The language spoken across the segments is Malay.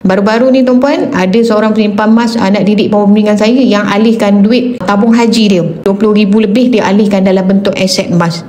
Baru-baru ni tuan-puan, ada seorang penyimpan emas, anak didik pembimbingan saya, yang alihkan duit tabung haji dia, 20,000 lebih dia alihkan dalam bentuk aset emas.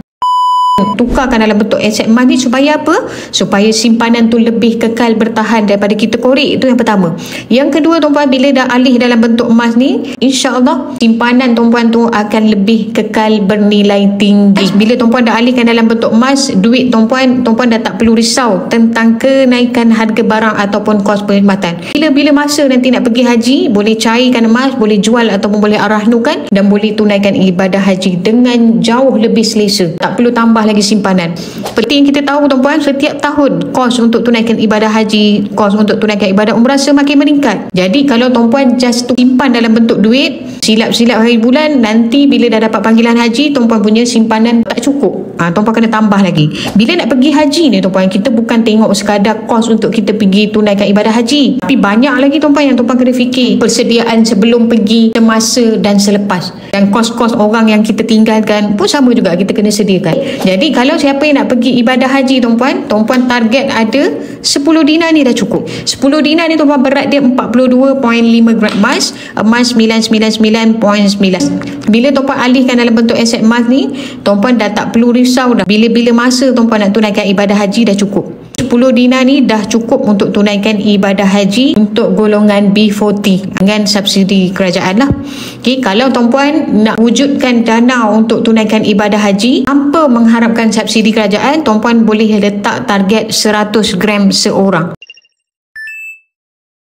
Tukarkan dalam bentuk aset emas ni supaya apa? Supaya simpanan tu lebih kekal bertahan daripada kita korek. Itu yang pertama. Yang kedua tuan-puan, bila dah alih dalam bentuk emas ni, insya-Allah simpanan tuan-puan tu akan lebih kekal bernilai tinggi. Bila tuan-puan dah alihkan dalam bentuk emas, duit tuan-puan dah tak perlu risau tentang kenaikan harga barang ataupun kos perkhidmatan. Bila masa nanti nak pergi haji, boleh cairkan emas, boleh jual ataupun boleh arahnukan, dan boleh tunaikan ibadah haji dengan jauh lebih selesa. Tak perlu tambah lagi simpanan. Seperti yang kita tahu tuan-puan, setiap tahun kos untuk tunaikan ibadah haji, kos untuk tunaikan ibadah umrah semakin meningkat. Jadi kalau tuan-puan just simpan dalam bentuk duit, silap-silap hari bulan, nanti bila dah dapat panggilan haji, tuan-puan punya simpanan tak cukup. Tuan-puan kena tambah lagi. Bila nak pergi haji ni tuan-puan, kita bukan tengok sekadar kos untuk kita pergi tunaikan ibadah haji, tapi banyak lagi tuan-puan yang tuan-puan kena fikir. Persediaan sebelum pergi, semasa dan selepas. Dan kos-kos orang yang kita tinggalkan pun sama juga, kita kena sediakan. Jadi kalau siapa yang nak pergi ibadah haji tuan-puan target ada 10 dinar ni dah cukup. 10 dinar ni tuan-puan berat dia 42.5 gram emas, emas 999.9. Bila tuan-puan alihkan dalam bentuk aset emas ni, tuan-puan dah tak perlu risau dah. Bila masa tuan-puan nak tunaikan ibadah haji dah cukup. 10 dinar ni dah cukup untuk tunaikan ibadah haji untuk golongan B40 dengan subsidi kerajaan lah. Okay, kalau tuan-puan nak wujudkan dana untuk tunaikan ibadah haji tanpa mengharapkan subsidi kerajaan, tuan-puan boleh letak target 100 gram seorang.